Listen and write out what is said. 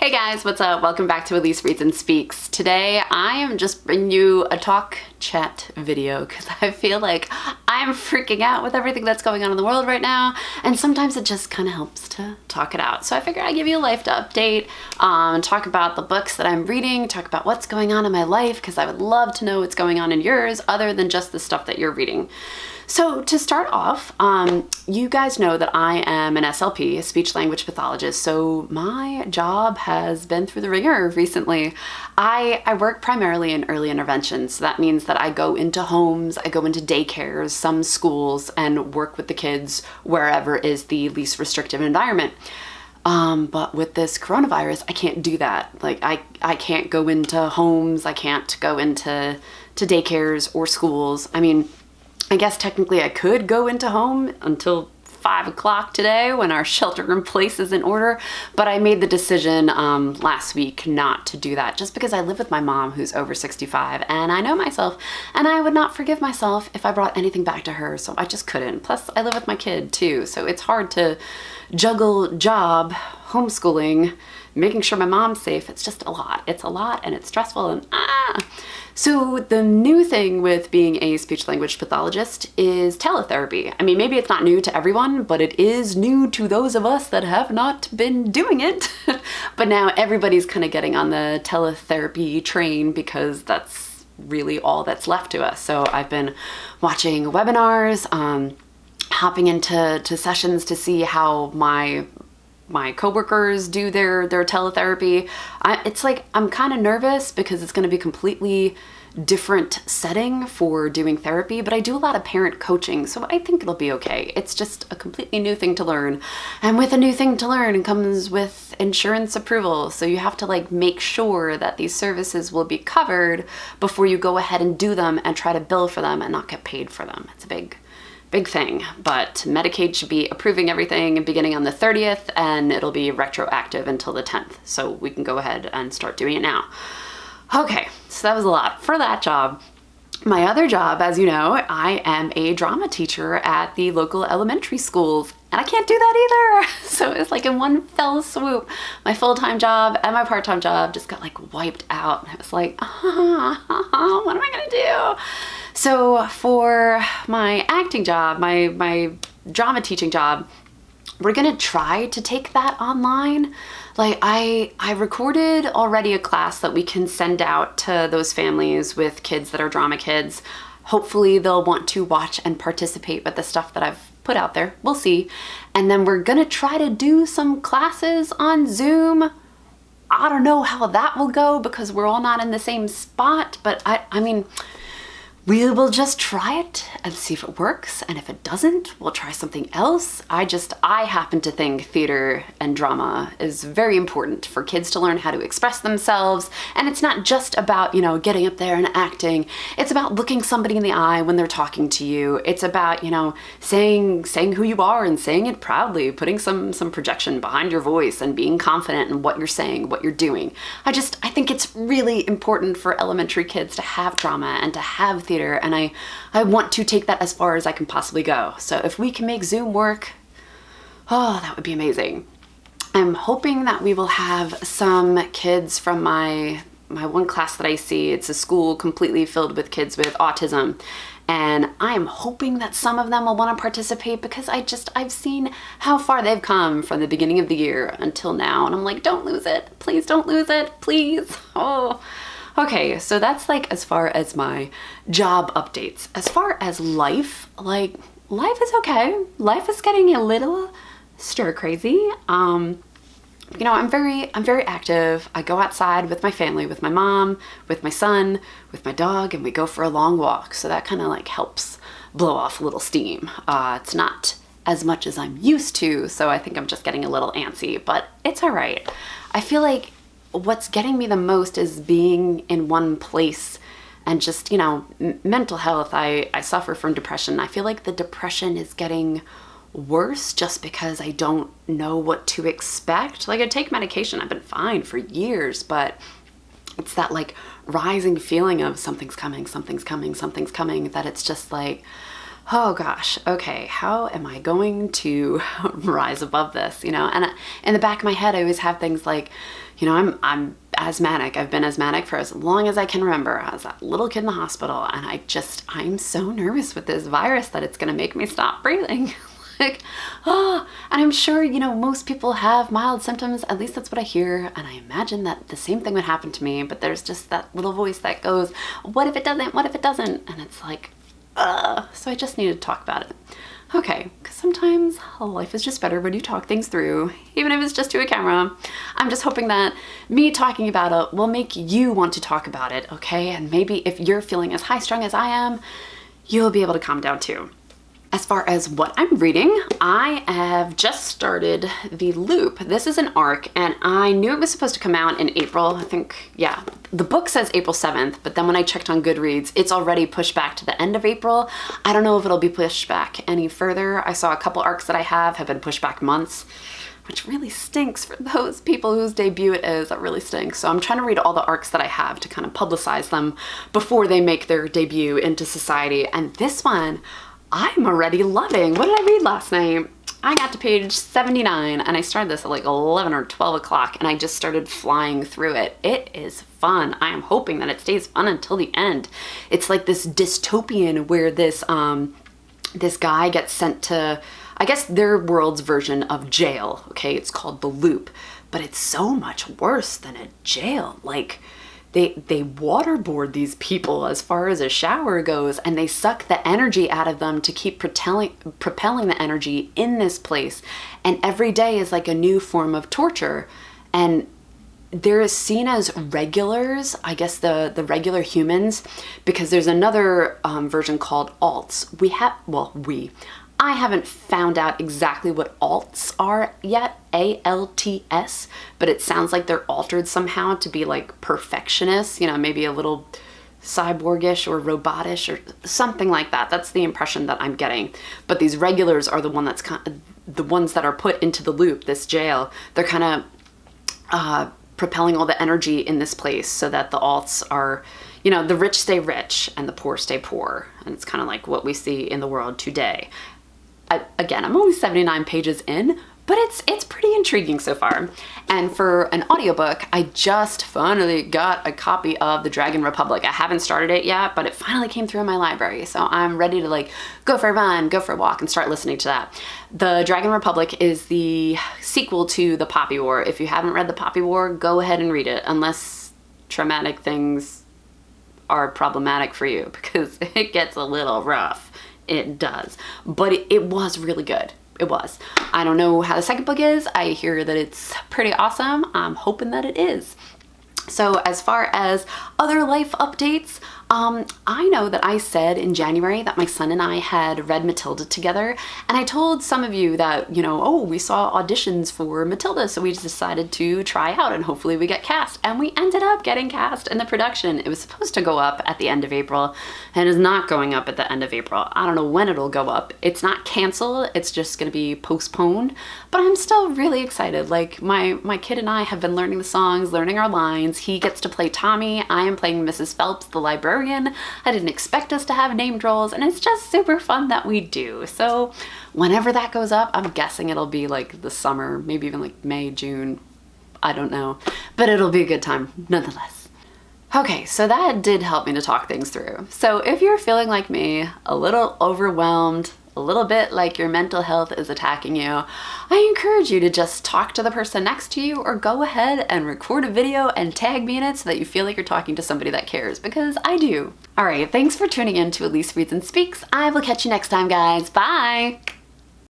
Hey guys, what's up? Welcome back to Elise Reads and Speaks. Today I am just bringing you a talk chat video because I feel like I'm freaking out with everything that's going on in the world right now, and sometimes it just kind of helps to talk it out. So I figured I'd give you a life update, talk about the books that I'm reading, talk about what's going on in my life because I would love to know what's going on in yours other than just the stuff that you're reading. So to start off, you guys know that I am an SLP, a speech language pathologist, so my job has been through the ringer recently. I work primarily in early intervention, so that means that I go into homes, I go into daycares, some schools, and work with the kids wherever is the least restrictive environment. But with this coronavirus, I can't do that. Like, I can't go into homes, I can't go into daycares or schools. I mean, I guess technically I could go into home until 5 o'clock today when our shelter in place is in order, but I made the decision last week not to do that just because I live with my mom who's over 65 and I know myself and I would not forgive myself if I brought anything back to her, so I just couldn't. Plus I live with my kid too, so it's hard to juggle job, homeschooling, making sure my mom's safe. It's just a lot. It's a lot and it's stressful and So the new thing with being a speech language pathologist is teletherapy. I mean, maybe it's not new to everyone, but it is new to those of us that have not been doing it. But now everybody's kind of getting on the teletherapy train because that's really all that's left to us. So I've been watching webinars, hopping into sessions to see how my coworkers do their teletherapy. It's like I'm kind of nervous because it's going to be completely different setting for doing therapy, but I do a lot of parent coaching, so I think it'll be okay. It's just a completely new thing to learn. And with a new thing to learn comes with insurance approval. So you have to like make sure that these services will be covered before you go ahead and do them and try to bill for them and not get paid for them. It's a big thing, but Medicaid should be approving everything beginning on the 30th and it'll be retroactive until the 10th. So we can go ahead and start doing it now. Okay, so that was a lot for that job. My other job, as you know, I am a drama teacher at the local elementary schools and I can't do that either. So it's like in one fell swoop, my full-time job and my part-time job just got like wiped out. And I was like, what am I gonna do? So for my acting job, my drama teaching job, we're gonna try to take that online. Like I recorded already a class that we can send out to those families with kids that are drama kids. Hopefully they'll want to watch and participate with the stuff that I've put out there. We'll see. And then we're gonna try to do some classes on Zoom. I don't know how that will go because we're all not in the same spot, but I mean, we will just try it and see if it works, and if it doesn't, we'll try something else. I happen to think theater and drama is very important for kids to learn how to express themselves, and it's not just about, you know, getting up there and acting. It's about looking somebody in the eye when they're talking to you. It's about, you know, saying who you are and saying it proudly, putting some projection behind your voice and being confident in what you're saying, what you're doing. I think it's really important for elementary kids to have drama and to have theater, and I want to take that as far as I can possibly go. So if we can make Zoom work, oh, that would be amazing. I'm hoping that we will have some kids from my one class that I see. It's a school completely filled with kids with autism. And I'm hoping that some of them will want to participate because I've seen how far they've come from the beginning of the year until now. And I'm like, don't lose it. Please don't lose it. Please. Oh. Okay, so that's like as far as my job updates. As far as life, like life is okay. Life is getting a little stir crazy. You know, I'm very active. I go outside with my family, with my mom, with my son, with my dog, and we go for a long walk. So that kind of like helps blow off a little steam. It's not as much as I'm used to, so I think I'm just getting a little antsy, but it's all right. I feel like what's getting me the most is being in one place and just, you know, mental health. I suffer from depression. I feel like the depression is getting worse just because I don't know what to expect. Like I take medication, I've been fine for years, but it's that like rising feeling of something's coming, that it's just like, oh gosh, okay, how am I going to rise above this, you know? And in the back of my head, I always have things like, you know, I'm asthmatic. I've been asthmatic for as long as I can remember. I was that little kid in the hospital, and I'm so nervous with this virus that it's gonna make me stop breathing. Like, oh, and I'm sure, you know, most people have mild symptoms, at least that's what I hear, and I imagine that the same thing would happen to me, but there's just that little voice that goes, what if it doesn't, what if it doesn't? And it's like, so I just need to talk about it. Okay, because sometimes life is just better when you talk things through, even if it's just to a camera. I'm just hoping that me talking about it will make you want to talk about it, okay? And maybe if you're feeling as high-strung as I am, you'll be able to calm down too. As far as what I'm reading, I have just started The Loop. This is an arc, and I knew it was supposed to come out in April. I think, yeah, the book says April 7th, but then when I checked on Goodreads, it's already pushed back to the end of April. I don't know if it'll be pushed back any further. I saw a couple arcs that I have been pushed back months, which really stinks for those people whose debut it is. That really stinks. So I'm trying to read all the arcs that I have to kind of publicize them before they make their debut into society. And this one, I'm already loving. What did I read last night? I got to page 79 and I started this at like 11 or 12 o'clock and I just started flying through it. It is fun. I am hoping that it stays fun until the end. It's like this dystopian where this guy gets sent to, I guess, their world's version of jail. Okay, it's called The Loop, but it's so much worse than a jail. Like, they waterboard these people as far as a shower goes, and they suck the energy out of them to keep propelling the energy in this place. And every day is like a new form of torture. And they're seen as regulars, I guess the regular humans, because there's another version called alts. I haven't found out exactly what alts are yet, A-L-T-S, but it sounds like they're altered somehow to be like perfectionists, you know, maybe a little cyborgish or robotish or something like that. That's the impression that I'm getting. But these regulars are the ones that are put into the loop, this jail. They're kind of propelling all the energy in this place so that the alts are, you know, the rich stay rich and the poor stay poor. And it's kind of like what we see in the world today. Again, I'm only 79 pages in, but it's pretty intriguing so far. And for an audiobook, I just finally got a copy of The Dragon Republic. I haven't started it yet, but it finally came through in my library. So I'm ready to like go for a run, go for a walk, and start listening to that. The Dragon Republic is the sequel to The Poppy War. If you haven't read The Poppy War, go ahead and read it, unless traumatic things are problematic for you, because it gets a little rough. It does, but it was really good. It was. I don't know how the second book is. I hear that it's pretty awesome. I'm hoping that it is. So as far as other life updates, I know that I said in January that my son and I had read Matilda together, and I told some of you that, you know, oh, we saw auditions for Matilda, so we just decided to try out and hopefully we get cast, and we ended up getting cast in the production. It was supposed to go up at the end of April, and is not going up at the end of April. I don't know when it'll go up. It's not canceled, it's just gonna be postponed, but I'm still really excited. Like, my kid and I have been learning the songs, learning our lines. He gets to play Tommy. I am playing Mrs. Phelps, the librarian. I didn't expect us to have named roles, and it's just super fun that we do. So whenever that goes up, I'm guessing it'll be like the summer, maybe even like May, June, I don't know, but it'll be a good time nonetheless. Okay, so that did help me to talk things through. So if you're feeling like me, a little overwhelmed, a little bit like your mental health is attacking you, I encourage you to just talk to the person next to you, or go ahead and record a video and tag me in it so that you feel like you're talking to somebody that cares, because I do. All right, thanks for tuning in to Elise Reads and Speaks. I will catch you next time, guys. Bye.